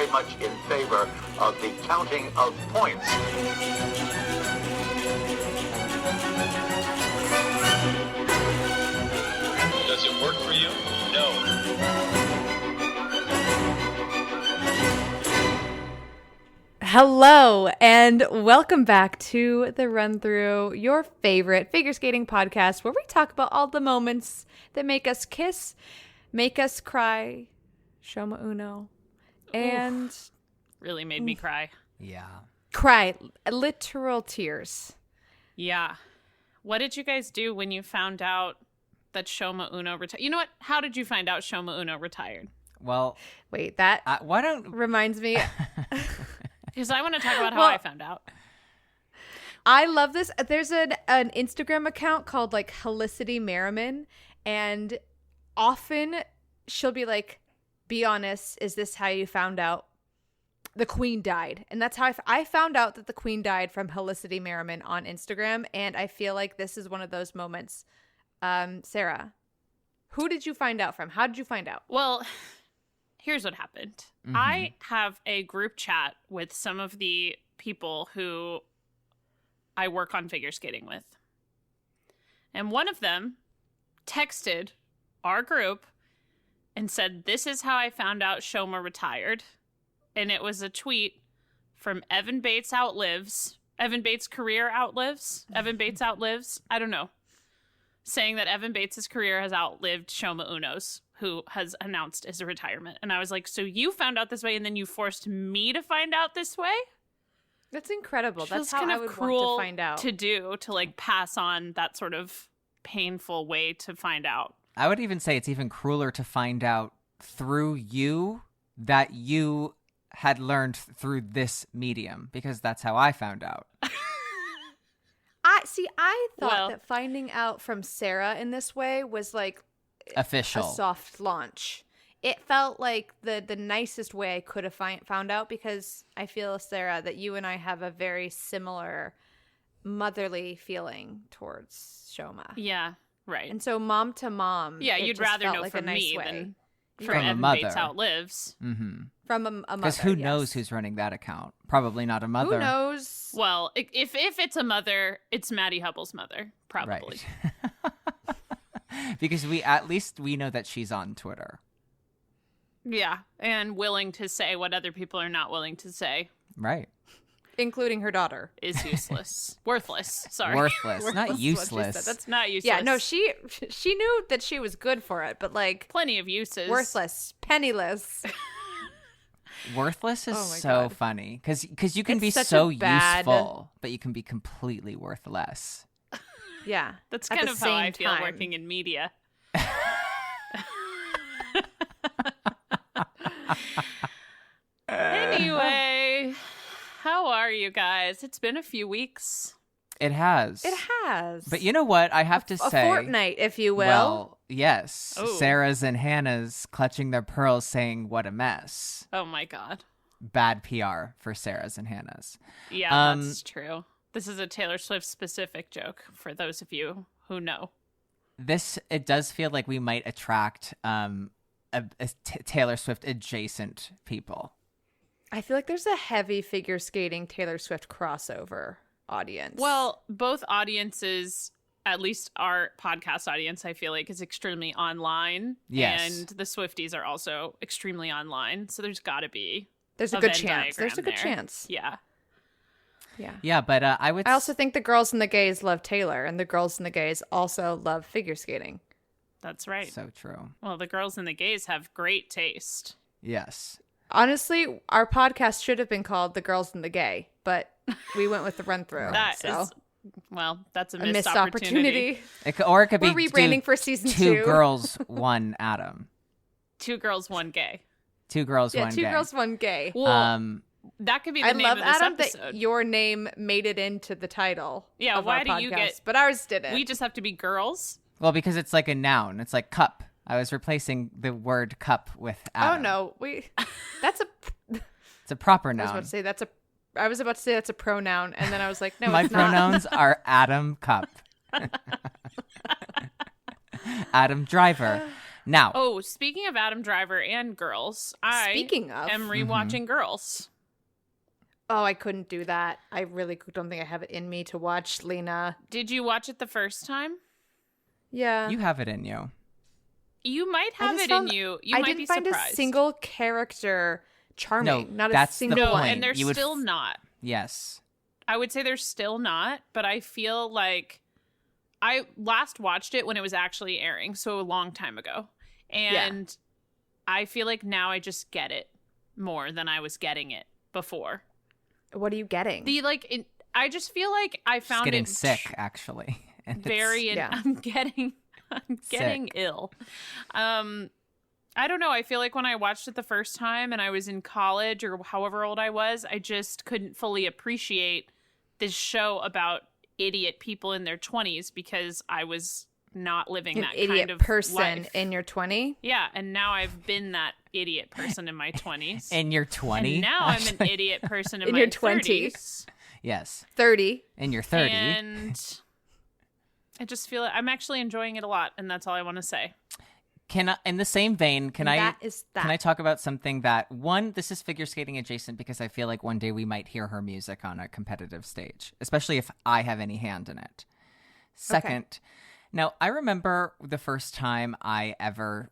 very much in favor of the counting of points. Does it work for you? No. Hello, and welcome back to The Run Through, your favorite figure skating podcast, where we talk about all the moments that make us kiss, make us cry, Shoma Uno, and really made me cry. Yeah. Cry, literal tears. Yeah. What did you guys do when you found out that Shoma Uno retired? You know what? How did you find out Shoma Uno retired? Well, Wait, that why don't reminds me. Because I want to talk about how I found out. I love this. There's an Instagram account called like Helicity Merriman, and often she'll be like, "Be honest, is this how you found out the Queen died?" And that's how I found out that the Queen died, from Helicity Merriman on Instagram. And I feel like this is one of those moments. Sarah, who did you find out from? How did you find out? Well, here's what happened. Mm-hmm. I have a group chat with some of the people who I work on figure skating with. And one of them texted our group and said, "This is how I found out Shoma retired." And it was a tweet from Evan Bates Outlives. Evan Bates' career outlives. Evan Bates outlives. I don't know. Saying that Evan Bates' career has outlived Shoma Uno's, who has announced his retirement. And I was like, so you found out this way and then you forced me to find out this way? That's incredible. That's Feels how kind I of would cruel want to find out. to do, to like pass on that sort of painful way to find out. I would even say it's even crueler to find out through you that you had learned through this medium, because that's how I found out. I thought that finding out from Sarah in this way was like Official. a soft launch. It felt like the nicest way I could have found out, because I feel, Sarah, that you and I have a very similar motherly feeling towards Shoma. Yeah, right. And so mom to mom, yeah, it you'd just rather felt know like from a nice me way. than From from a Evan mother. Bates Outlives. Mm-hmm. From a mother. Because who knows yes. who's running that account? Probably not a mother. Who knows? Well, if it's a mother, it's Maddie Hubble's mother, probably. Right. Because we know that she's on Twitter. Yeah, and willing to say what other people are not willing to say Right. Including her daughter. is useless. Worthless. Sorry. Worthless, not What she useless. said. That's Not useless. Yeah, no, she knew that she was good for it, but like Plenty of uses. worthless, penniless. Worthless is Oh my so God. funny, because you can It's be such so a bad- useful, but you can be completely worthless. Yeah, That's at kind the of how I same feel time. working in media. Anyway, how are you guys? It's been a few weeks. It has. It has. But you know what? I have to a say, fortnight, if you will. well, yes, Oh. Sarah's and Hannah's clutching their pearls, saying, "What a mess." Oh my God. Bad PR for Sarah's and Hannah's. Yeah, that's true. This is a Taylor Swift specific joke for those of you who know. It does feel like we might attract Taylor Swift adjacent people. I feel like there's a heavy figure skating Taylor Swift crossover audience. Well, both audiences, at least our podcast audience, I feel like is extremely online. Yes. And the Swifties are also extremely online. So there's got to be there's a a good Venn chance. There's a diagram good there. chance. Yeah. Yeah. Yeah, but I would. I also think the girls and the gays love Taylor, and the girls and the gays also love figure skating. That's right. So true. Well, the girls and the gays have great taste. Yes. Honestly, our podcast should have been called The Girls and the Gay, but we went with the run through. That so. is, well, that's a a missed opportunity. It could We're be rebranding for season two 2. girls, one Adam. 2 girls, 1 gay. 2 girls, Yeah, one 2 gay. girls, 1 gay. Well, that could be the I name love, of this Adam, episode. that your name made it into the title. Yeah, of why our do you podcast, get- But ours didn't. We just have to be girls. Well, because it's like a noun. It's like cup. I was replacing the word cup with Adam. Oh no, That's a. It's a proper I was noun. about to say that's a. I was about to say that's a pronoun, and then I was like, no, My it's not. pronouns are Adam Cup. Adam Driver. Now, Oh, speaking of Adam Driver and Girls, I Speaking of. am rewatching Girls. Oh, I couldn't do that. I really don't think I have it in me to watch, Lena. Did you watch it the first time? Yeah. you have it in you. You might I have just it found- in you. You I might didn't be find surprised. a single character charming. No, not that's a the single No, one. point. and they're You would still not. Yes. I would say they're still not, but I feel like I last watched it when it was actually airing, so a long time ago. And I feel like now I just get it more than I was getting it before. What are you getting? I just feel like I She's found getting it sick, actually. And it's- very Yeah. I'm getting Sick. ill. I don't know. I feel like when I watched it the first time and I was in college or however old I was, I just couldn't fully appreciate this show about idiot people in their 20s because I was not living An that idiot kind of person life. in your 20? Yeah, and now I've been that idiot person in my 20s. In your 20? And now I'm an actually. idiot person in In my your 20s. 30s. Yes. 30. In your 30. And I just feel I'm actually enjoying it a lot, and that's all I want to say. Can I, in the same vein, can And I that is that. can I talk about something that one, this is figure skating adjacent because I feel like one day we might hear her music on a competitive stage, especially if I have any hand in it. Second, now I remember the first time I ever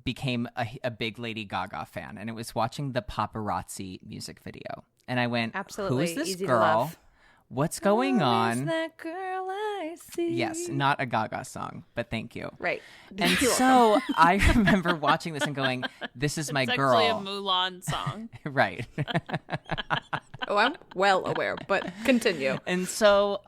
became a big Lady Gaga fan, and it was watching the Paparazzi music video. And I went, Absolutely. who is this Easy to girl? love. What's going Who is on? that girl I see? Yes, not a Gaga song, but thank you. Right. And You're so I remember watching this and going, this is my It's girl. actually a Mulan song. Right. Oh, I'm well aware, but continue. And so,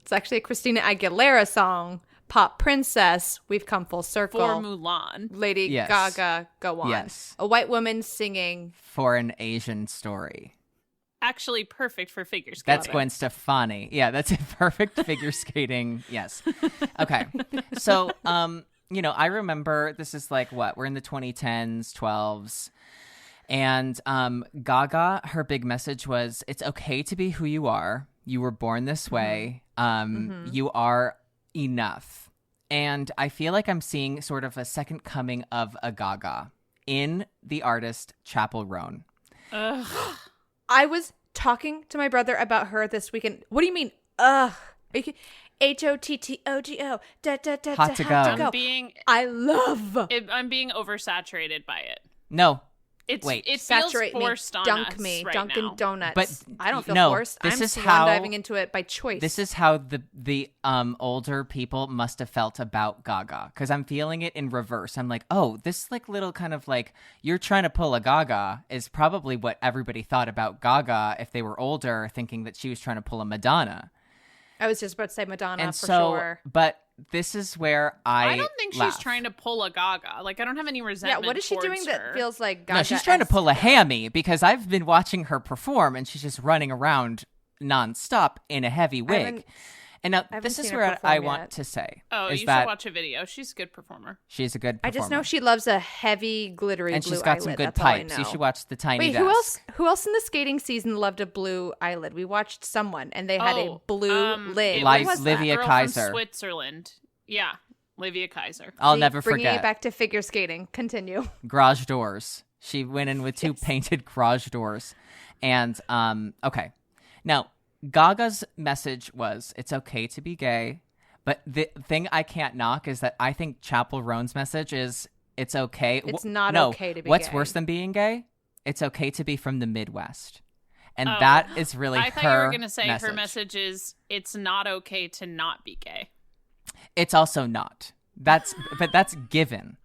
It's actually a Christina Aguilera song. Pop Princess, we've come full circle. For Mulan. Lady Yes. Gaga, go on. Yes. A white woman singing. for an Asian story. Actually perfect for figure skating. That's Gwen Stefani. Yeah, that's a perfect figure skating. Yes. Okay. So, I remember this is like what? We're in the 2010s, 12s. And Gaga, her big message was, it's okay to be who you are. You were born this way. You are enough. And I feel like I'm seeing sort of a second coming of a Gaga in the artist Chappell Roan. Ugh. I was talking to my brother about her this weekend. What do you mean? Ugh. HOTTOGO. Da, da, da, Hot da, to hot go. I love. I'm being oversaturated by it. No, It feels Saturate me, forced on dunk us me, right Dunkin' now. Donuts. But I don't feel no, forced. this I'm is swan how- diving into it by choice. this is how the older people must have felt about Gaga, because I'm feeling it in reverse. I'm like, oh, this like little kind of like you're trying to pull a Gaga is probably what everybody thought about Gaga if they were older, thinking that she was trying to pull a Madonna. I was just about to say Madonna And for so, sure. but this is where I don't think laugh. she's trying to pull a Gaga. Like, I don't have any Yeah, resentment. what is she doing towards that her. feels like Gaga? No, she's trying to pull a hammy because I've been watching her perform and she's just running around nonstop in a heavy wig. haven't- And now I haven't this is seen her where perform I yet. want to say Oh, is you that should watch a video. She's a good performer. she's a good I performer. just know she loves a heavy, glittery and blue she's got some eyelid. good That's all I pipes. You know. should watch the Tiny Wait, Desk. who else in the skating season loved a blue eyelid? We watched someone and they had a blue lid. it What Liv- was that? Livia Girl Kaiser. from Switzerland. Yeah, Livia Kaiser. I'll See, never bringing forget. it back to figure skating. Continue. Garage doors. She went in with two Yes. painted garage doors. And okay. Now, Gaga's message was it's okay to be gay. But the thing I can't knock is that I think Chappell Roan's message is it's okay. It's not no, okay to be what's gay. worse than being gay? It's okay to be from the Midwest. And Oh. that is really I her thought you were going to say message. her message is it's not okay to not be gay. It's also not. But that's given.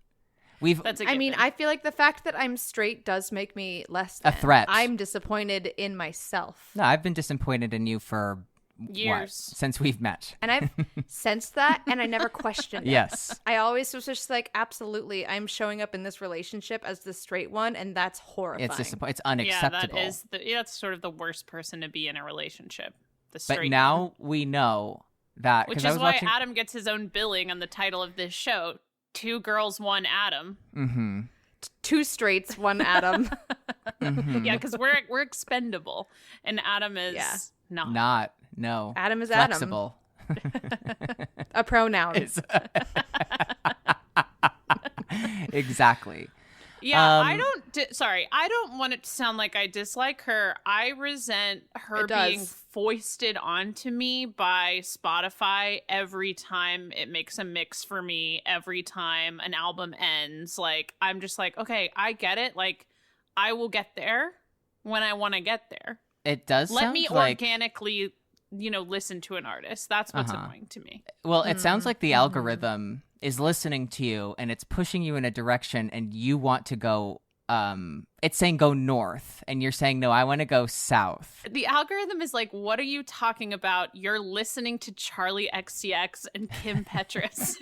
That's a I mean, given. I feel like the fact that I'm straight does make me less A than. threat. I'm disappointed in myself. No, I've been disappointed in you for Years. what? Since we've met. And I've sensed that and I never questioned it. Yes. I always was just like, absolutely, I'm showing up in this relationship as the straight one, and that's horrifying. It's it's yeah, unacceptable. that is that's sort of the worst person to be in a relationship. The But straight now one. we know that Which because I is was why watching. Adam gets his own billing on the title of this show. 2 girls, 1 Adam. Mm-hmm. Two straights, one Adam. Mm-hmm. Yeah, because we're expendable, and Adam is Yeah. not. Not no. Adam is flexible. A pronoun. It's- Exactly. Yeah, I don't want it to sound like I dislike her. I resent her It does. being foisted onto me by Spotify every time it makes a mix for me, every time an album ends. Like, I'm just like, okay, I get it. Like, I will get there when I want to get there. It does Let sound me like... organically, listen to an artist. That's what's annoying to me. Well, it sounds like the algorithm is listening to you and it's pushing you in a direction and you want to go, it's saying go north and you're saying, no, I want to go south. The algorithm is like, what are you talking about? You're listening to Charlie XCX and Kim Petras.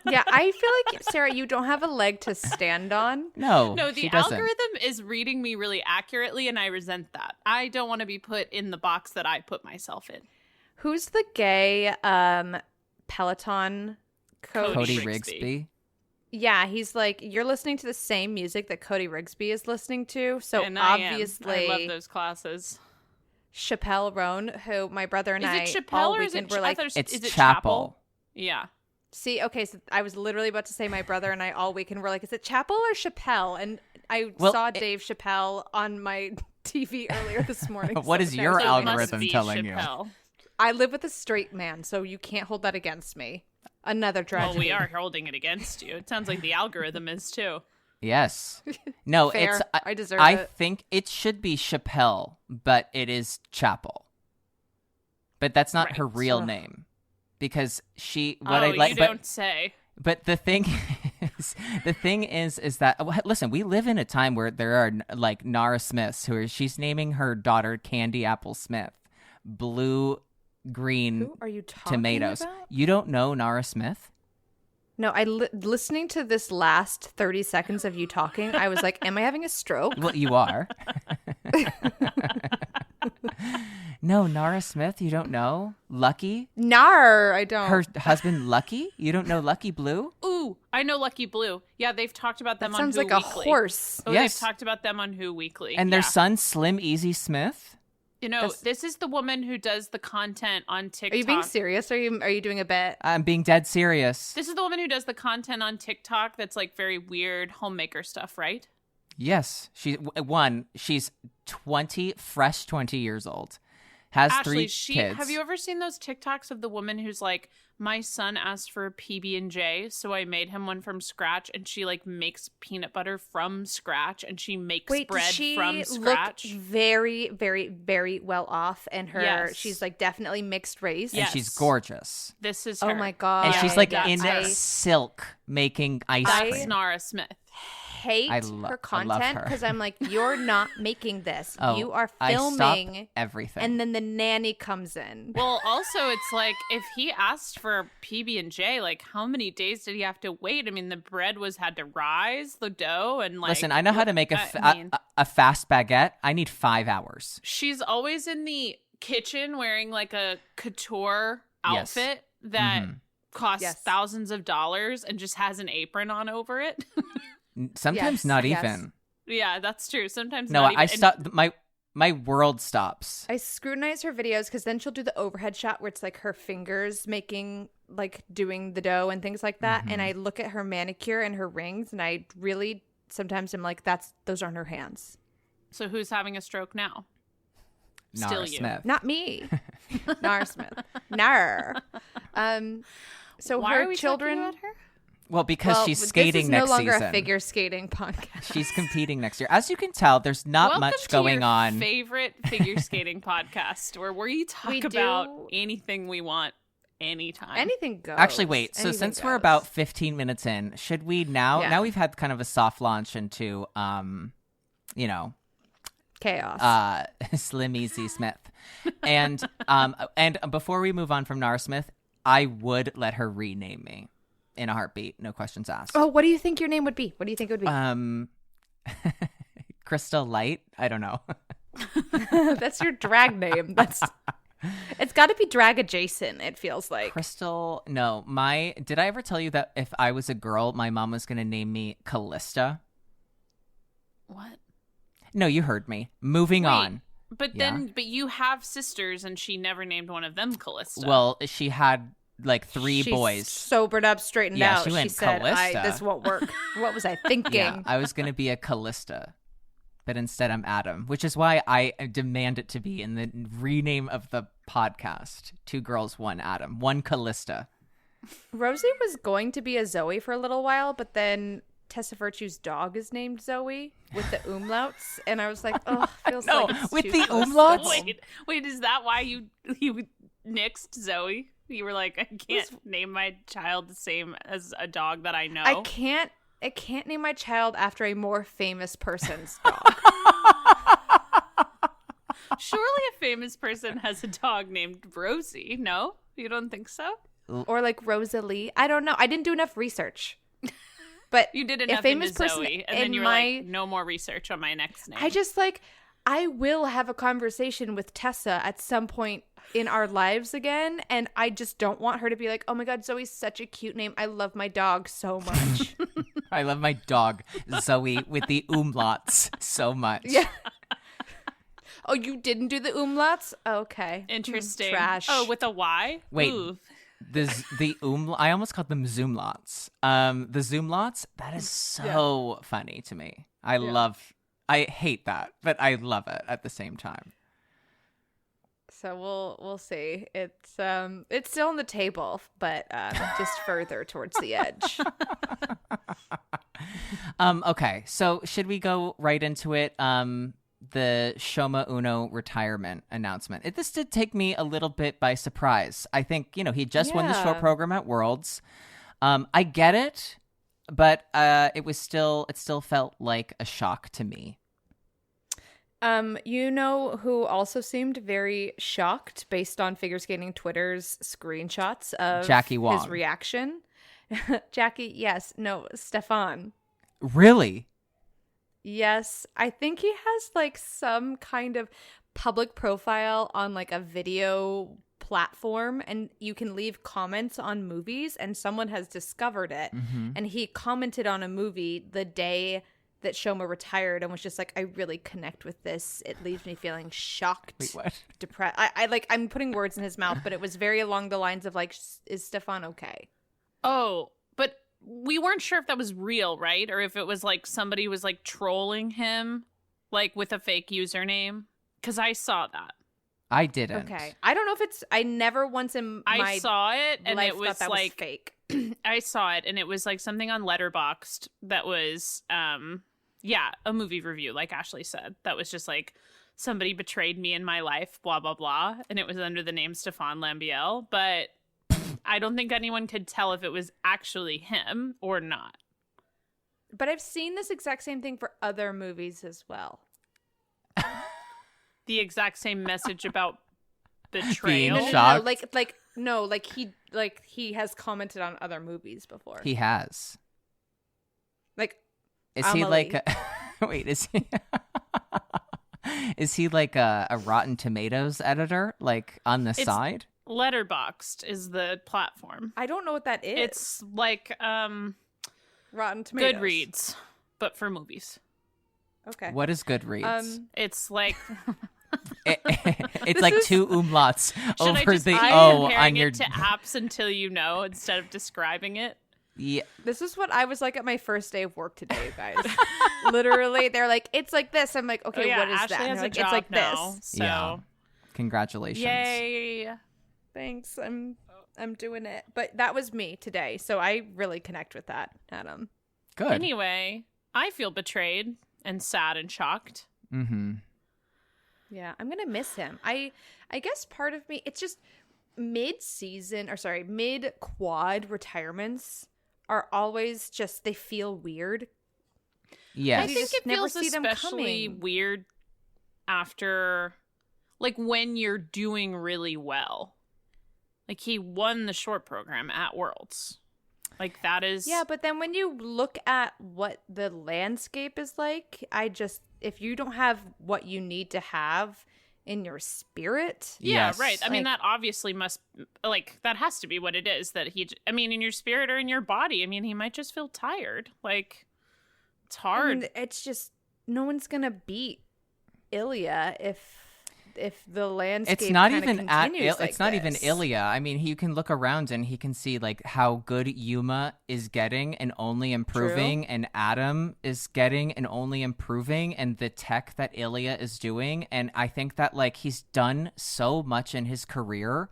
Yeah, I feel like, Sarah, you don't have a leg to stand on. No, No, she the doesn't. algorithm is reading me really accurately, and I resent that. I don't want to be put in the box that I put myself in. Who's the gay Peloton coach? Cody Rigsby. Rigsby. Yeah, he's like, you're listening to the same music that Cody Rigsby is listening to. So And I am. obviously, I love those classes. Chappell Roan, who my brother and Is I it Chappell all or is weekend it? were like, is It's it Chappell. Yeah. see, okay, so I was literally about to say my brother and I all weekend were like, is it Chappell or Chappelle? And I Well, saw Dave Chappelle on my TV earlier this morning. What so is now your it's So it like- must algorithm be telling you? Chappelle. I live with a straight man, so you can't hold that against me. Another tragedy. Well, we are holding it against you. It sounds like the algorithm is too. Yes. No, Fair. it's... I deserve I it. think it should be Chappelle, but it is Chappell. But that's not Right. her real Ugh. name. Because she... You don't say. But the thing is that listen, we live in a time where there are like Nara Smiths she's naming her daughter Candy Apple Smith, blue, green Who are you talking tomatoes. about? You don't know Nara Smith? No, listening to this last 30 seconds of you talking, I was like, am I having a stroke? Well, you are. No, Nara Smith, you don't know? Lucky? Nar, I don't. Her husband Lucky? You don't know Lucky Blue? Ooh, I know Lucky Blue. Yeah, they've talked about them that on sounds Who like a Weekly. horse. Oh, Yes. they've talked about them on Who Weekly. And their Yeah. son Slim Easy Smith? This is the woman who does the content on TikTok. Are you being serious? Are you doing a bit? I'm being dead serious. This is the woman who does the content on TikTok that's like very weird homemaker stuff, right? Yes. She's fresh 20 years old. Has Ashley, 3 kids. have you ever seen those TikToks of the woman who's like, my son asked for a PB&J, so I made him one from scratch, and she like makes peanut butter from scratch, and she makes Wait, bread does she from look scratch. very, very, very well off? And Yes. she's like definitely mixed race. And Yes. she's gorgeous. This is Oh her. my God. And she's like that's in her. silk making ice I- That's cream. Nara Smith. Hate I her love content her. because I'm like, you're not making this. Oh, You are I stop filming, everything. and then the nanny comes in. Well, also, it's like if he asked for a PB&J, like how many days did he have to wait? I mean, the bread had to rise, the dough, and like. Listen, I know how to make I mean, a fast baguette. I need 5 hours. she's always in the kitchen wearing like a couture Yes. outfit that Mhm. costs Yes. thousands of dollars and just has an apron on over it. Sometimes Yes, not yes. even. Yeah, that's true. Sometimes No, not even. I and- stop. My world stops. I scrutinize her videos because then she'll do the overhead shot where it's like her fingers doing the dough and things like that. Mm-hmm. And I look at her manicure and her rings, and I really sometimes I'm like, those aren't her hands. So who's having a stroke now? Nara Still you. Smith. Not me. Nar Smith. Nar. So Why her are we children. talking about her? Well, because Well, she's skating this is next no longer season. a figure skating podcast. She's competing next year. As you can tell, there's not Welcome much to going your on. Favorite figure skating podcast where we talk We about do- anything we want anytime. Anything goes. Actually, wait. So Anything since we're goes. about 15 minutes in, should we now? Yeah. Now we've had kind of a soft launch into, chaos. Slim Easy Smith, and before we move on from Nara Smith, I would let her rename me in a heartbeat, no questions asked. Oh, what do you think your name would be? What do you think it would be? Crystal Light. I don't know. That's your drag name. It's got to be drag adjacent. It feels like. Crystal. No, did I ever tell you that if I was a girl, my mom was going to name me Callista? What? No, you heard me. Moving Wait, on. But you have sisters, and she never named one of them Callista. Well, she had like 3 She boys. sobered up, straightened Yeah, out. she went said, Callista. this won't work. What was I thinking? Yeah, I was going to be a Callista, but instead I'm Adam, which is why I demand it to be in the rename of the podcast. 2 girls, 1 Adam, 1 Callista. Rosie was going to be a Zoe for a little while, but then Tessa Virtue's dog is named Zoe with the umlauts, and I was like, oh, feels No, like it's with too the close to umlauts? home. Wait, is that why you nixed Zoe? You were like, I can't name my child the same as a dog that I know. I can't name my child after a more famous person's dog. Surely a famous person has a dog named Rosie. No? You don't think so? Or like Rosalie. I don't know. I didn't do enough research. But You did a enough famous into person Zoe, and in then you were my like, no more research on my next name. I just like I will have a conversation with Tessa at some point in our lives again, and I just don't want her to be like, oh my god, Zoe's such a cute name. I love my dog so much. I love my dog, Zoe, with the umlauts so much. Yeah. Oh, you didn't do the umlauts? Okay. Interesting. Trash. Oh, with a Y? Wait. Ooh. I almost called them zoomlots. The zoomlots, that is so funny to me. I hate that, but I love it at the same time. So we'll see. It's still on the table, but just further towards the edge. Okay, so should we go right into it? The Shoma Uno retirement announcement. This did take me a little bit by surprise. I think, he just won the short program at Worlds. I get it, but it still felt like a shock to me. You know who also seemed very shocked based on figure skating Twitter's screenshots of Jackie Wong. his reaction? Jackie, yes. No, Stefan. Really? Yes, I think he has like some kind of public profile on like a video platform, and you can leave comments on movies, and someone has discovered it. Mm-hmm. And he commented on a movie the day that Shoma retired and was just like, I really connect with this. It leaves me feeling shocked, Wait, what? depressed. I'm putting words in his mouth, but it was very along the lines of like, is Stefan okay? Oh, but we weren't sure if that was real, right? Or if it was like somebody was like trolling him, like with a fake username. Because I saw that. I didn't. Okay. I don't know if it's, I never once in my I saw it, and life it was thought that like was fake. I saw it, and it was like something on Letterboxd that was a movie review, like Ashley said. That was just like, somebody betrayed me in my life, blah blah blah, and it was under the name Stefan Lambiel, but I don't think anyone could tell if it was actually him or not. But I've seen this exact same thing for other movies as well. The exact same message about betrayal. Being shocked. Like he has commented on other movies before. He has. Like, Is he Amelie. like wait, is he is he like a Rotten Tomatoes editor, like on the side? Letterboxd is the platform. I don't know what that is. It's like Rotten Tomatoes. Goodreads, but for movies. Okay. What is Goodreads? It's like It's like is- 2 umlauts should I over just the keep O comparing on your it to apps until you know instead of describing it? yeah. This is what I was like at my first day of work today, you guys. Literally, they're like, it's like this. I'm like, okay, Oh, yeah, what is Ashley that? And has they're a like, job it's like now, this. so Yeah. Congratulations. yay! Thanks. I'm doing it. But that was me today, so I really connect with that, Adam. Good. Anyway, I feel betrayed and sad and shocked. Mm-hmm. Yeah, I'm gonna miss him. I guess part of me, it's just mid quad retirements are always just, they feel weird. Yes. I think just it never feels see them especially coming. weird after, like, when you're doing really well. Like, he won the short program at Worlds. Like, that is... Yeah, but then when you look at what the landscape is like, if you don't have what you need to have in your spirit. Yeah, Yes. right. I mean, Like- that obviously must, like, that has to be what it is. That in your spirit or in your body. I mean, he might just feel tired. Like, it's hard. And it's just, no one's gonna beat Ilya if if the landscape It's not kinda even at continues like it's not even this. Ilya. I mean, you can look around and he can see like how good Yuma is getting and only improving, and Adam is getting and only improving, and the tech that Ilya is doing. And I think that like he's done so much in his career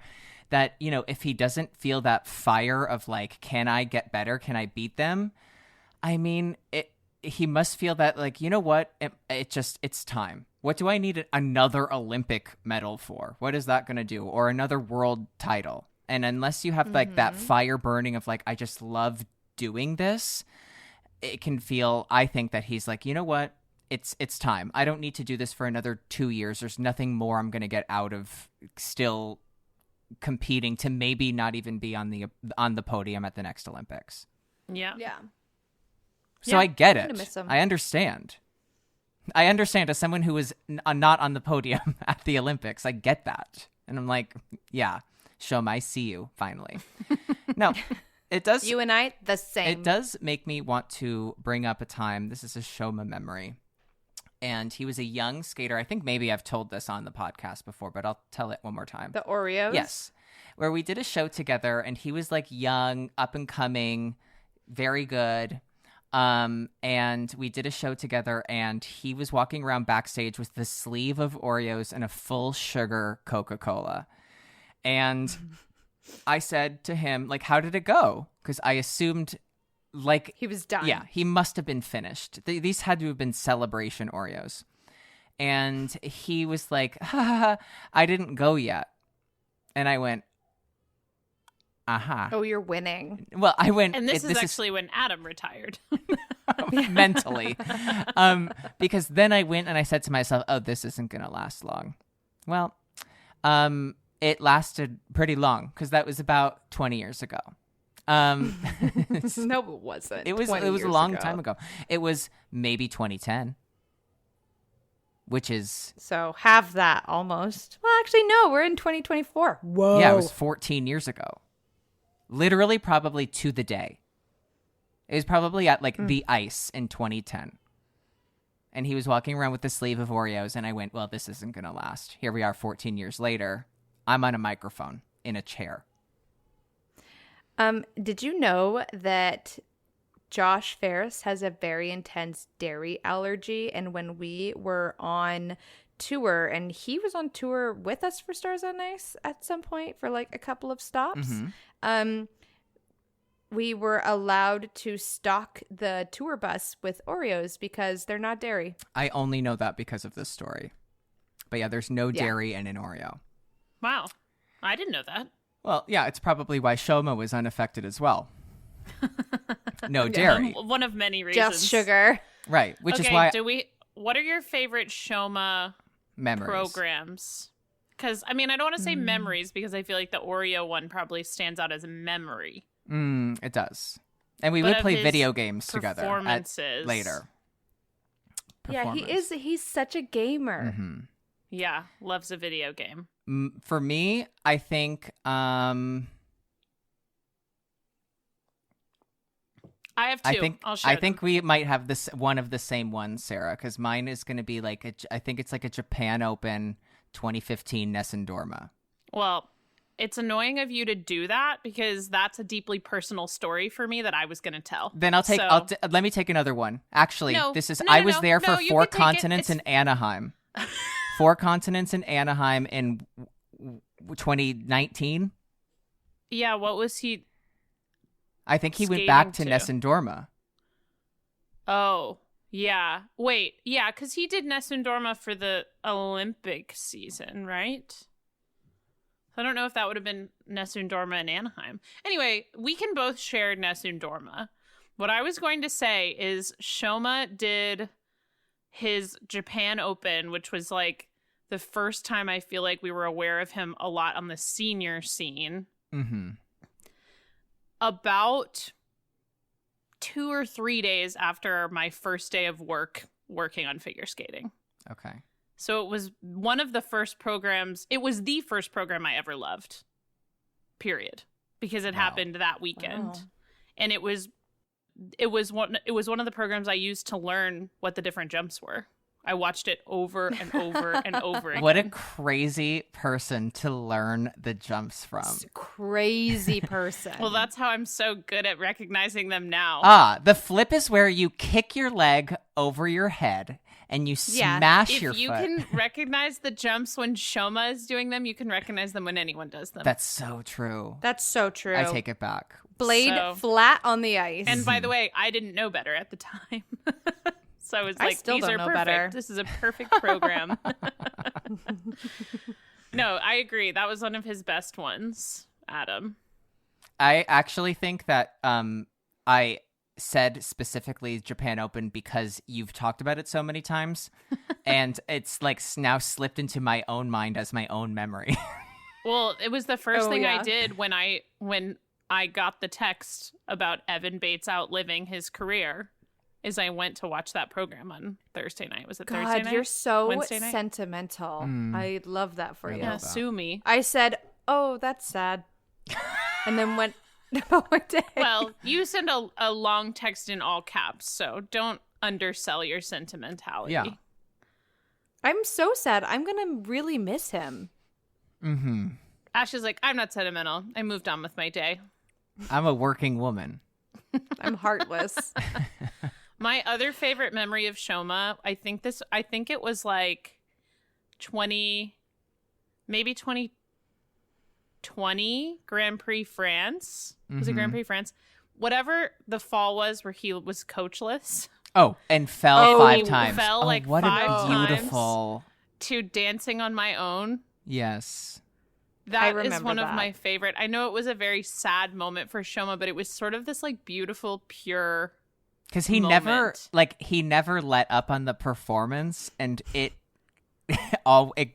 that, you know, if he doesn't feel that fire of like, can I get better? Can I beat them? I mean, he must feel that like, you know what? It's time. What do I need another Olympic medal for? What is that going to do? Or another world title? And unless you have like that fire burning of like, I just love doing this, it can feel, I think that he's like, you know what? It's time. I don't need to do this for another 2 years. There's nothing more I'm going to get out of still competing to maybe not even be on the podium at the next Olympics. Yeah. Yeah. So I get I'm gonna it. miss him. I understand. As someone who was not on the podium at the Olympics, I get that. And I'm like, yeah, Shoma, I see you finally. No, it does. You and I, the same. It does make me want to bring up a time. This is a Shoma memory. And he was a young skater. I think maybe I've told this on the podcast before, but I'll tell it one more time. The Oreos? Yes. Where we did a show together and he was like young, up and coming, very good. And we did a show together and he was walking around backstage with the sleeve of Oreos and a full sugar Coca-Cola. And I said to him, like, how did it go? Because I assumed like He was done. yeah, he must have been finished. These had to have been celebration Oreos. And he was like, ha, ha, ha, I didn't go yet. And I went, aha. Oh, you're winning. Well, I went, And this is actually when Adam retired. mentally. Because then I went and I said to myself, oh, this isn't going to last long. Well, it lasted pretty long because that was about 20 years ago. No, it wasn't. It was a long time ago. It was maybe 2010, which is So have that almost. Well, actually, no, we're in 2024. Whoa. yeah, it was 14 years ago. Literally, probably to the day. It was probably at like the ice in 2010. And he was walking around with the sleeve of Oreos, and I went, well, this isn't going to last. Here we are 14 years later. I'm on a microphone in a chair. Did you know that Josh Ferris has a very intense dairy allergy? And when we were on tour, and he was on tour with us for Stars on Ice at some point for like a couple of stops, we were allowed to stock the tour bus with Oreos because they're not dairy. I only know that because of this story. But yeah, there's no dairy in an Oreo. Wow. I didn't know that. Well, yeah, it's probably why Shoma was unaffected as well. No dairy. One of many reasons. Just sugar. Right, which okay, is why what are your favorite Shoma memories. programs? Because, I mean, I don't want to say memories because I feel like the Oreo one probably stands out as a memory. It does. And we But would of play his video games together performances. later. Yeah, he's such a gamer. Yeah, loves a video game. For me, I think I have two. I'll share I think them. we might have this one of the same ones, Sarah, because mine is going to be like I think it's like a Japan Open 2015 Nessun Dorma. Well, it's annoying of you to do that because that's a deeply personal story for me that I was going to tell. Then I'll take. So- Let me take another one. Actually, No, this is. no, I no, was no, there no, for you 4 can take it. continents in Anaheim. 4 continents in Anaheim in 2019. Yeah, what was he? I think he went back to Skating Nessun Dorma. Oh, yeah. Wait, yeah, because he did Nessun Dorma for the Olympic season, right? I don't know if that would have been Nessun Dorma in Anaheim. Anyway, we can both share Nessun Dorma. What I was going to say is Shoma did his Japan Open, which was like the first time I feel like we were aware of him a lot on the senior scene. Mm-hmm. About 2 or 3 days after my first day of working on figure skating. Okay. So it was one of the first programs. It was the first program I ever loved, period, because it happened that weekend. Wow. And it was one of the programs I used to learn what the different jumps were. I watched it over and over and over again. What a crazy person to learn the jumps from. Crazy person. Well, that's how I'm so good at recognizing them now. The flip is where you kick your leg over your head and you smash your If you foot. can recognize the jumps when Shoma is doing them, you can recognize them when anyone does them. That's so true. That's so true. I take it back. Blade So- flat on the ice. And by the way, I didn't know better at the time. So I was I like, still these don't are know perfect. better. This is a perfect program. No, I agree. That was one of his best ones, Adam. I actually think that I said specifically Japan Open because you've talked about it so many times. And it's like now slipped into my own mind as my own memory. Well, it was the first thing yeah. I did when I got the text about Evan Bates outliving his career. Is I went to watch that program on Thursday night. Was it Thursday God, night? you're so Wednesday night? sentimental. Mm. I love that for I you. Yeah, love that. sue me. I said, "Oh, that's sad," and then went about my day. Well, you sent a long text in all caps, so don't undersell your sentimentality. Yeah. I'm so sad. I'm gonna really miss him. Mm-hmm. Ash is like, I'm not sentimental. I moved on with my day. I'm a working woman. I'm heartless. My other favorite memory of Shoma, I think it was like 2020 Grand Prix France. Was it Grand Prix France? Whatever the fall was where he was coachless Oh, and fell 5 he times. fell, oh, like, what 5 a beautiful. to Dancing on My Own. Yes. That is remember one of that. my favorite. I know it was a very sad moment for Shoma, but it was sort of this like beautiful, pure. Because he moment. never let up on the performance, and it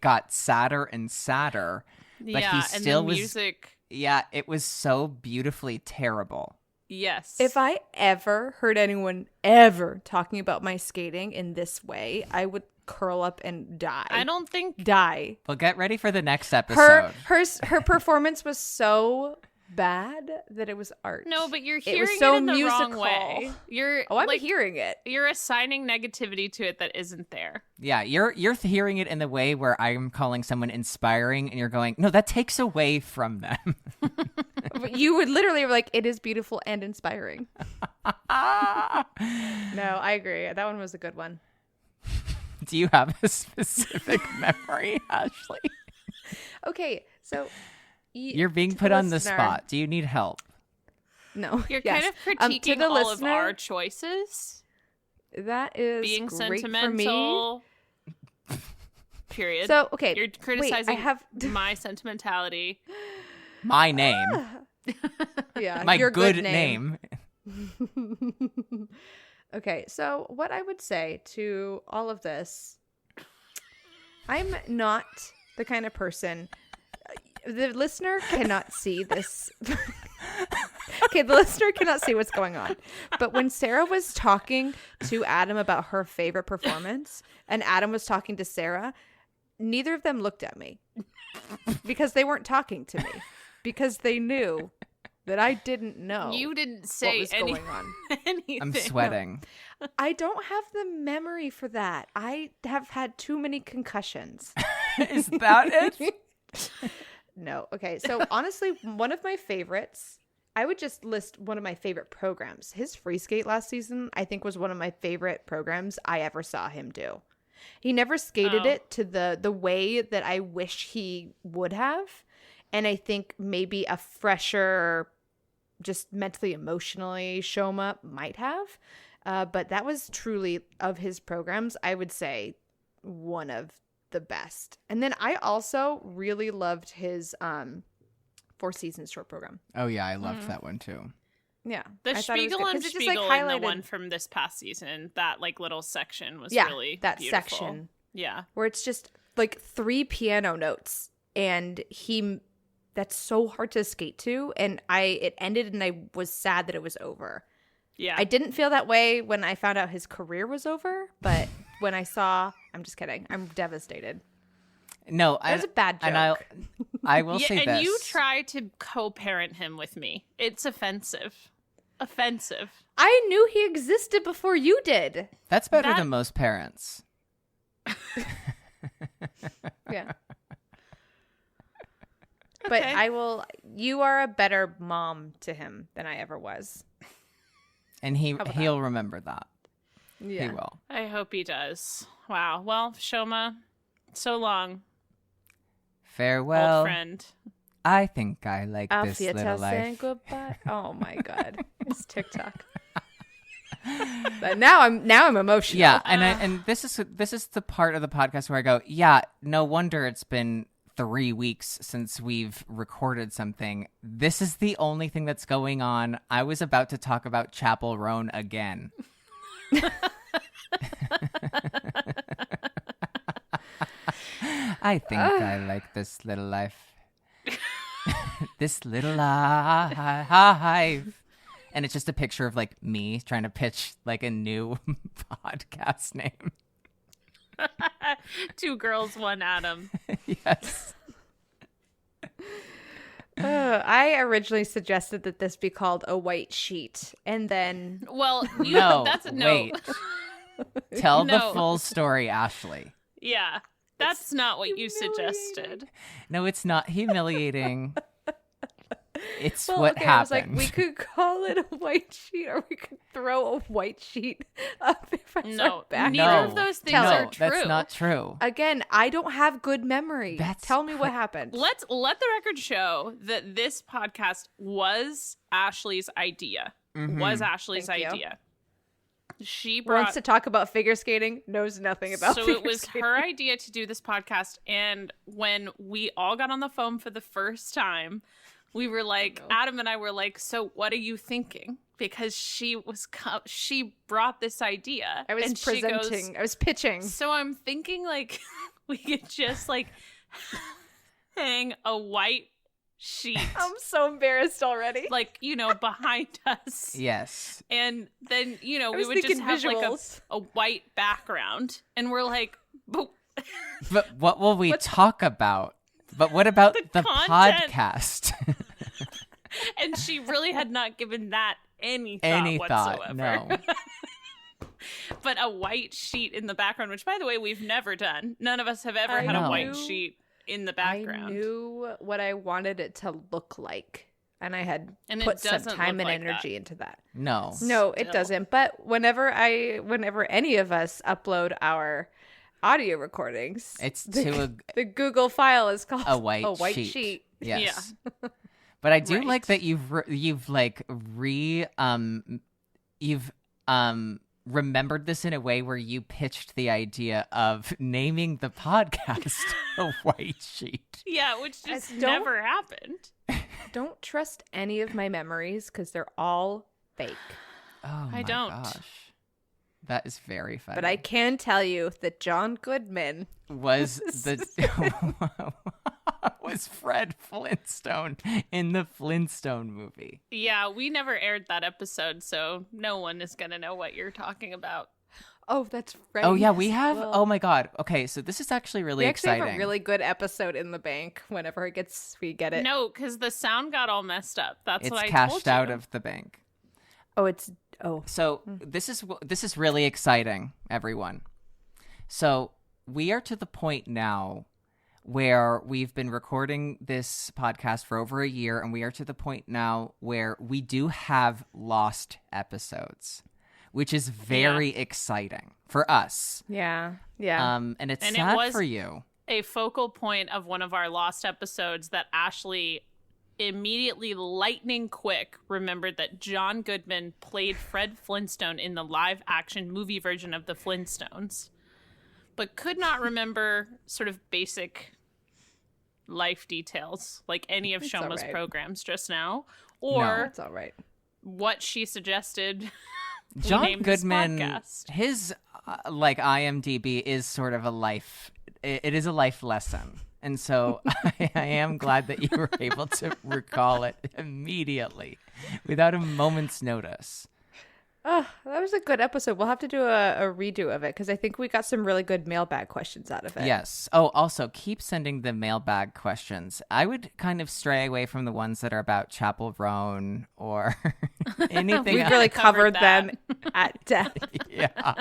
got sadder and sadder. But yeah, he still and the was. music. Yeah, it was so beautifully terrible. Yes. If I ever heard anyone ever talking about my skating in this way, I would curl up and die. I don't think die. Well, get ready for the next episode. Her performance was so bad that it was art. no, but you're It hearing was it, so in the wrong musical. way. You're Oh, I'm like hearing it. you're assigning negativity to it that isn't there. Yeah, you're hearing it in the way where I'm calling someone inspiring, and you're going, no, that takes away from them. But you would literally be like, it is beautiful and inspiring. No, I agree. That one was a good one. Do you have a specific memory, Ashley? Okay, so You're being to put the on the listener- spot. Do you need help? No, You're yes. kind of To critiquing the all listener, of our choices, that is being great sentimental. Period. For me. So okay, You're criticizing Wait, I have my sentimentality. My name. yeah, My your good name. Okay, so what I would say to all of this, I'm not the kind of person. The listener cannot see this. Okay, the listener cannot see what's going on. But when Sarah was talking to Adam about her favorite performance, and Adam was talking to Sarah, neither of them looked at me because they weren't talking to me because they knew that I didn't know You didn't what say was any- going on. anything. I'm sweating. I don't have the memory for that. I have had too many concussions. Is that it? No. Okay. So honestly, one of my favorites, I would just list one of my favorite programs. His free skate last season, I think, was one of my favorite programs I ever saw him do. He never skated Oh. it to the way that I wish he would have. And I think maybe a fresher, just mentally, emotionally, Shoma might have. But that was truly, of his programs, I would say one of the best. And then I also really loved his 4 Seasons short program. Oh, yeah, I loved that one, too. Yeah. The I thought it was Spiegel good, on 'cause it just, Spiegel like, and the highlighted- one from this past season, that like little section was Yeah, really that beautiful. section. Yeah. where it's just like 3 piano notes, and that's so hard to skate to, and it ended and I was sad that it was over. Yeah. I didn't feel that way when I found out his career was over, but when I saw, I'm just kidding, I'm devastated. No, That was a bad And joke. I will yeah, say and this. you try to co-parent him with me. It's offensive. Offensive. I knew he existed before you did. That's better That- than most parents. Yeah. But Okay. you are a better mom to him than I ever was. And he'll remember that. Yeah. He will. I hope he does. Wow. Well, Shoma, so long, Farewell. old friend. I think I like Auf this little Wiedersehen, life. goodbye. Oh my God. It's TikTok. But now I'm emotional. Yeah, and this is the part of the podcast where I go, yeah, no wonder it's been 3 weeks since we've recorded something. This is the only thing that's going on. I was about to talk about Chappell Roan again. I think I like this little life. This little life. And it's just a picture of like me trying to pitch like a new podcast name. 2 girls, 1 Adam. Yes. I originally suggested that this be called A White Sheet, and then Well, No, that's no. wait. Tell the No. full story, Ashley. Yeah, that's not what you suggested. No, it's not humiliating. It's well, what okay, happened. I was like, we could call it A White Sheet, or we could throw a white sheet up if I No, start back. neither of those things Tell are her. true. That's not true. Again, I don't have good memory. That's Tell me what happened. Let's let the record show that this podcast was Ashley's idea. Was Ashley's Thank you. idea. She Wants brought to talk about figure skating, knows nothing about so figure it was skating. her idea to do this podcast, and when we all got on the phone for the first time, we were like, Adam and I were like, so what are you thinking? Because she brought this idea. I was and she goes, presenting. I was pitching. so I'm thinking like we could just like hang a white sheet I'm so embarrassed already. like, behind us. Yes. And then, we was would just thinking have like visuals. a white background. And we're like, but But what will we talk about? But what about the content. podcast? and she really had not given that any thought Any whatsoever. thought? No. But a white sheet in the background, which by the way, we've never done. None of us have ever I had a know. white sheet in the I background. knew what I wanted it to look like, and I had And it put some doesn't time look and like energy into that. No. No, it Still. doesn't. But whenever any of us upload our audio recordings, It's to the Google file is called a white sheet. sheet. Yes. Yeah. But I do Right. like that you've remembered this in a way where you pitched the idea of naming the podcast a white sheet. Yeah, which just don't- never happened. Don't trust any of my memories because they're all fake. Oh my don't. gosh. That is very funny. But I can tell you that John Goodman was was Fred Flintstone in the Flintstone movie. Yeah, we never aired that episode, so no one is going to know what you're talking about. Oh, that's right. Oh yeah, we Yes. have. Well, Oh my god. Okay, so this is actually really we actually exciting. have a really good episode in the bank whenever we get it. No, because the sound got all messed up. That's it's what I told cashed you. out of the bank. Oh, So this is really exciting, everyone. So we are to the point now where we've been recording this podcast for over a year, and we are to the point now where we do have lost episodes, which is very exciting for us. yeah. And it's And it sad was- for you. A focal point of one of our lost episodes that Ashley immediately lightning quick remembered that John Goodman played Fred Flintstone in the live action movie version of the Flintstones, but could not remember sort of basic life details like any of It's Shoma's alright. programs just now, No. or That's all right. what she suggested. we John named this Goodman, podcast. his like IMDb is sort of a life. It is a life lesson, and so I am glad that you were able to recall it immediately, without a moment's notice. Oh, that was a good episode. We'll have to do a redo of it because I think we got some really good mailbag questions out of it. Yes. Oh, also keep sending the mailbag questions. I would kind of stray away from the ones that are about Chappell Roan or anything. We've else. really covered covered them at depth. Yeah.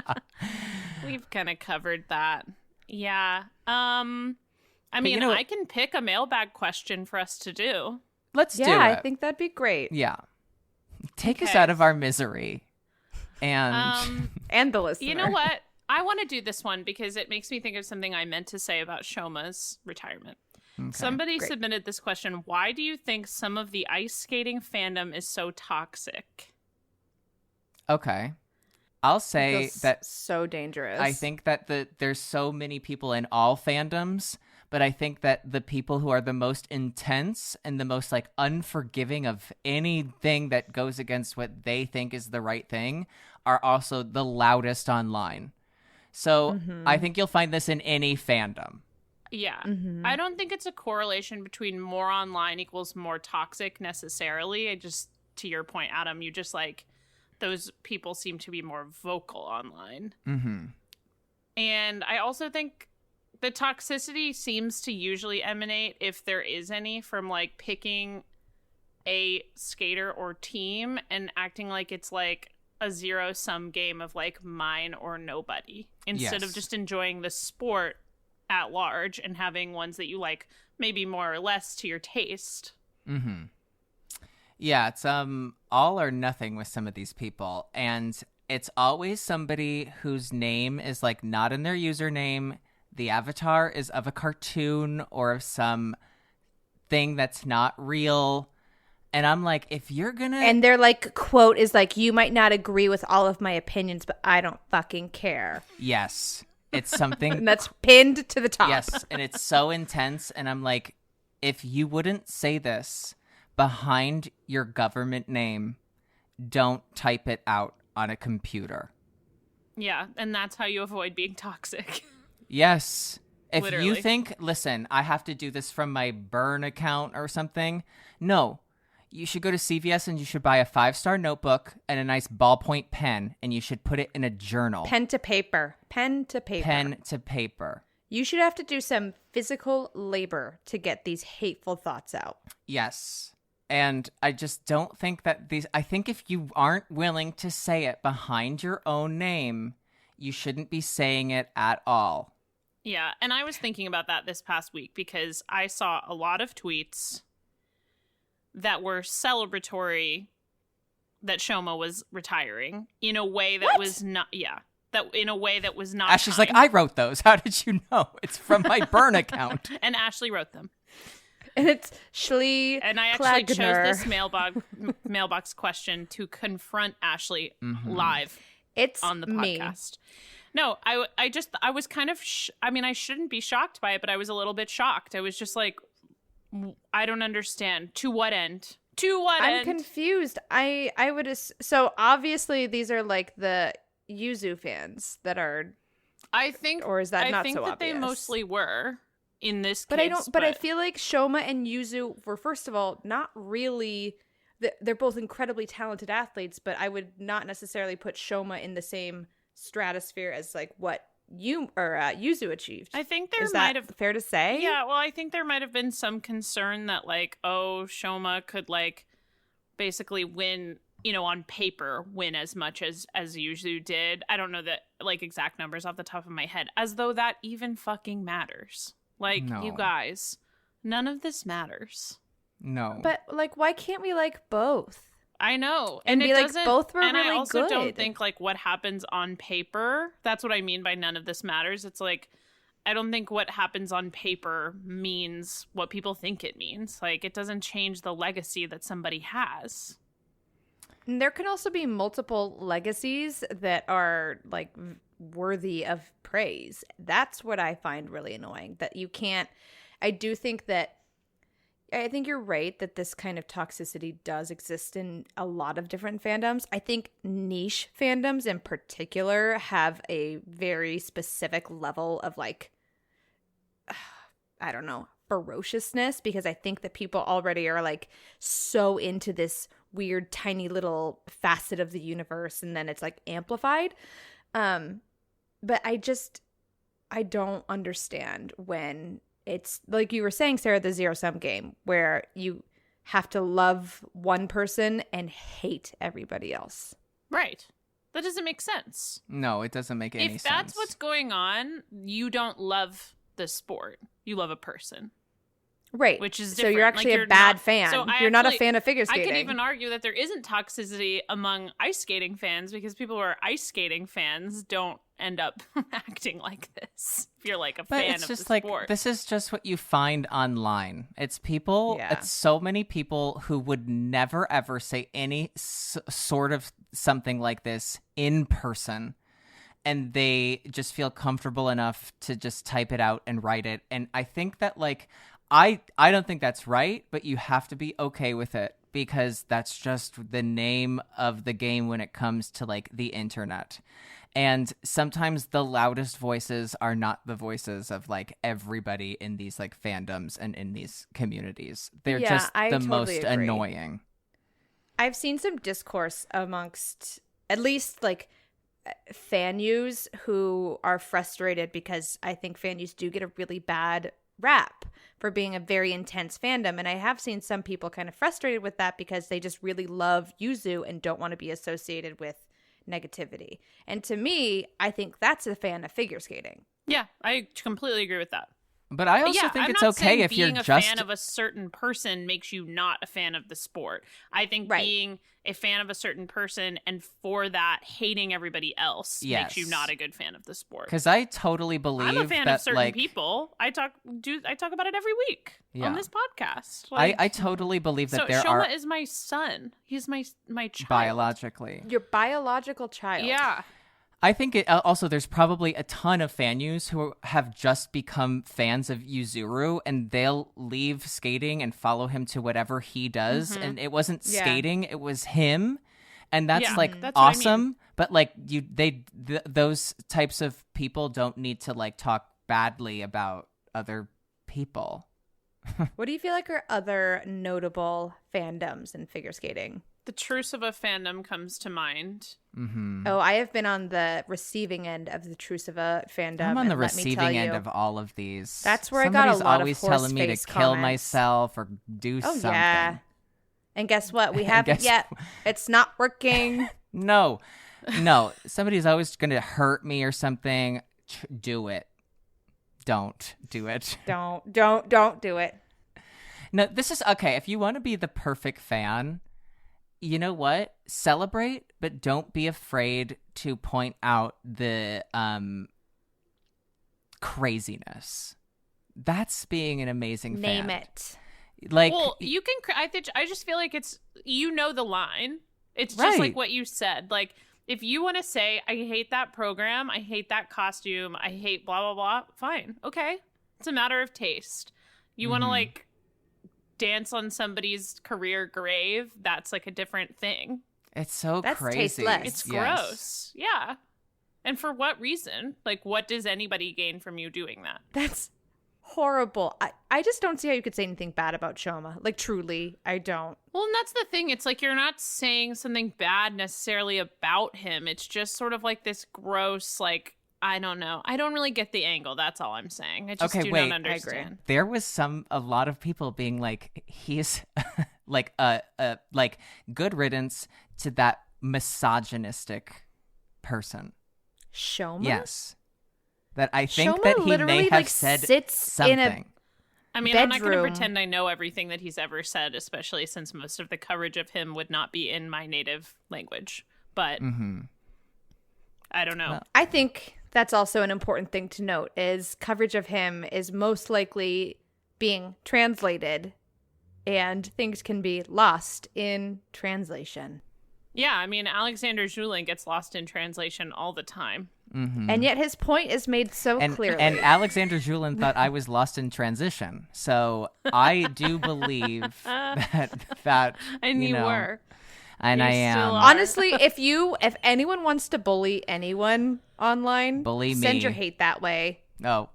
We've kind of covered that. Yeah. I mean, you know what? I can pick a mailbag question for us to do. Let's do it. Yeah, I think that'd be great. Yeah. Take us Okay. out of our misery. And And the listener. You know what? I want to do this one because it makes me think of something I meant to say about Shoma's retirement. Okay. Somebody great. submitted this question. Why do you think some of the ice skating fandom is so toxic? Okay. I'll say Feels that so dangerous. I think that there's so many people in all fandoms, but I think that the people who are the most intense and the most like unforgiving of anything that goes against what they think is the right thing are also the loudest online. So I think you'll find this in any fandom. Yeah. Mm-hmm. I don't think it's a correlation between more online equals more toxic necessarily. I just, to your point, Adam, you just like, those people seem to be more vocal online. Mm-hmm. And I also think the toxicity seems to usually emanate, if there is any, from like picking a skater or team and acting like it's like a zero-sum game of like mine or nobody, instead of Yes. just enjoying the sport at large and having ones that you like maybe more or less to your taste. Mm-hmm. Yeah, it's all or nothing with some of these people, and it's always somebody whose name is like not in their username. The avatar is of a cartoon or of some thing that's not real. And I'm like, if you're gonna And their like quote is like, "You might not agree with all of my opinions, but I don't fucking care." yes, it's something And that's pinned to the top. yes, and it's so intense, and I'm like, if you wouldn't say this behind your government name, don't type it out on a computer. Yeah, and that's how you avoid being toxic. Yes. If you Literally. think, listen, I have to do this from my burn account or something, no. You should go to CVS and you should buy a 5-star notebook and a nice ballpoint pen, and you should put it in a journal. Pen to paper. Pen to paper. Pen to paper. You should have to do some physical labor to get these hateful thoughts out. Yes. And I just don't think that I think if you aren't willing to say it behind your own name, you shouldn't be saying it at all. Yeah, and I was thinking about that this past week because I saw a lot of tweets that were celebratory that Shoma was retiring in a way that was not, that in a way that was not. Ashley's like, kind. I wrote those. How did you know? It's from my burn account. And Ashley wrote them. And it's Schlee And I actually chose Klagner. this mailbox question to confront Ashley live It's on the me. podcast. No, I was kind of, I mean, I shouldn't be shocked by it, but I was a little bit shocked. I was just like, I don't understand. To what end? To what I'm end? confused. I would so obviously these are like the Yuzu fans that are, I think, or is that I not think so that obvious? they mostly were in this but case. I don't. But I feel like Shoma and Yuzu were, first of all, not really. They're both incredibly talented athletes, but I would not necessarily put Shoma in the same stratosphere as like what Yuzu achieved. I think there Is might that have. fair to say? Yeah, well, I think there might have been some concern that, like, oh, Shoma could, like, basically win, you know, on paper, win as much as Yuzu did. I don't know the, like, exact numbers off the top of my head, as though that even fucking matters. Like, No. you guys, none of this matters. No. But like, why can't we like both? I know. And be it like, doesn't- both were and I really also don't good. think, like, what happens on paper, that's what I mean by none of this matters. It's like, I don't think what happens on paper means what people think it means. Like, it doesn't change the legacy that somebody has. And there can also be multiple legacies that are like worthy of praise. That's what I find really annoying, that you can't. I think you're right that this kind of toxicity does exist in a lot of different fandoms. I think niche fandoms in particular have a very specific level of like, I don't know, ferociousness, because I think that people already are like so into this weird tiny little facet of the universe, and then it's like amplified. But I don't understand when it's like you were saying, Sarah, the zero-sum game where you have to love one person and hate everybody else. Right. That doesn't make sense. No, it doesn't make any sense. If that's what's going on, you don't love the sport. You love a person. Right. Which is so different. you're actually Like, a bad not, fan. So you're not a fan of figure skating. I could even argue that there isn't toxicity among ice skating fans because people who are ice skating fans don't end up acting like this. If you're like a But fan it's of just the like sport. this is just what you find online. It's people. Yeah. It's so many people who would never ever say any sort of something like this in person, and they just feel comfortable enough to just type it out and write it. And I think that like I don't think that's right, but you have to be okay with it because that's just the name of the game when it comes to like the internet. And sometimes the loudest voices are not the voices of like everybody in these like fandoms and in these communities. They're just I the totally most agree. annoying. I've seen some discourse amongst at least like fan use who are frustrated because I think fan use do get a really bad rap for being a very intense fandom. And I have seen some people kind of frustrated with that because they just really love Yuzu and don't want to be associated with negativity. And to me, I think that's a fan of figure skating. Yeah, I completely agree with that. But I also yeah, think I'm it's not okay saying if you're being a just fan of a certain person makes you not a fan of the sport. I think Right. being a fan of a certain person and for that hating everybody else makes you Yes. not a good fan of the sport. because I totally believe I'm a fan that of certain like people. I talk about it every week Yeah. on this podcast. I totally believe that so there Shoma are is my son. He's my child. biologically. Your biological child. Yeah. I think it also there's probably a ton of fan yous who have just become fans of Yuzuru and they'll leave skating and follow him to whatever he does. And it wasn't Yeah. skating, it was him. And that's Yeah, like that's what I mean. awesome. But like those types of people don't need to like talk badly about other people. What do you feel like are other notable fandoms in figure skating? The truce of a fandom comes to mind. Mm-hmm. Oh, I have been on the receiving end of the truce of a fandom. I'm on the and let me tell receiving end you- of all of these. That's where I got a Somebody's lot of always horse telling me to face kill comments. myself or do Oh, something. yeah. And guess what? We haven't guess- yet. It's not working. No. Somebody's always going to hurt me or something. Do it. Don't do it. Don't do it. No, this is okay. If you want to be the perfect fan, you know what? Celebrate, but don't be afraid to point out the craziness. That's being an amazing fan. Name it. Like, Well, you can. I just feel like it's the line. It's just Right. like what you said. Like if you want to say, "I hate that program. I hate that costume. I hate blah blah blah." Fine, okay. It's a matter of taste. You want to like dance on somebody's career grave. That's like a different thing. it's so That's crazy. tasteless. It's Yes. gross. Yeah. And for what reason? Like, what does anybody gain from you doing that? That's horrible. I just don't see how you could say anything bad about Shoma. Like, truly, I don't. Well, and that's the thing. It's like you're not saying something bad necessarily about him. It's just sort of like this gross, like, I don't know. I don't really get the angle. That's all I'm saying. I just Okay, do wait. not I agree. understand. There was a lot of people being like, he's like like good riddance to that misogynistic person. Shoma? Yes. That I think Shoma that he literally, may have like, said sits something. in a I mean, I'm not going to bedroom. pretend I know everything that he's ever said, especially since most of the coverage of him would not be in my native language. But I don't know. Well, I think that's also an important thing to note is coverage of him is most likely being translated and things can be lost in translation. Yeah, I mean, Alexander Julin gets lost in translation all the time. And yet his point is made so clearly. And Alexander Julin thought I was lost in transition. So I do believe that And you know, were. and You I still am. are. Honestly, if anyone wants to bully anyone online, Bully send me. your hate that way. Oh,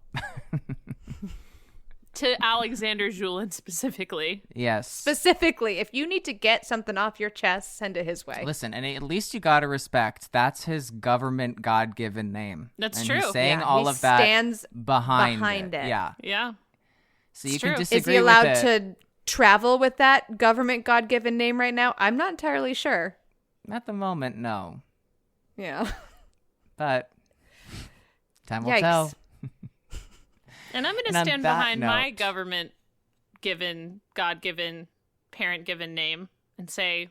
To Alexander Julin specifically. yes. Specifically, if you need to get something off your chest, send it his way. Listen, and at least you gotta respect that's his government God-given name. That's and true. He's saying Yeah, all he of that stands behind behind it. Yeah. Yeah. So you It's can true. disagree Is he allowed with it. to travel with that government God-given name right now? I'm not entirely sure. At the moment, no. Yeah. But time will Yikes. tell. And I'm going And to on stand that behind my note- government-given, God-given, parent-given name and say,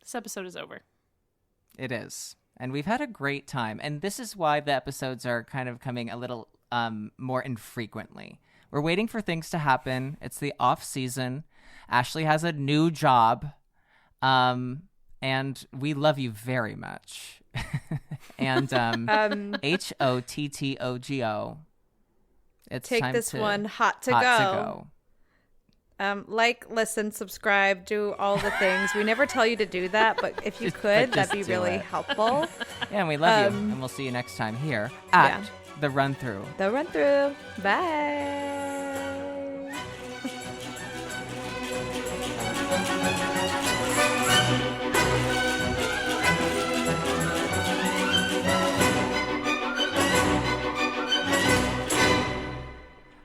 this episode is over. It is. And we've had a great time. And this is why the episodes are kind of coming a little more infrequently. We're waiting for things to happen. It's the off season. Ashley has a new job. And we love you very much. And HOTTOGO. It's Take time this to, one hot to go. Like, listen, subscribe, do all the things. We never tell you to do that, but if you could, just that'd be do really it. helpful. Yeah, and we love you. And we'll see you next time here at Yeah. The Run Through. The run through. Bye.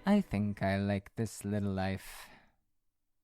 I think I like this little life.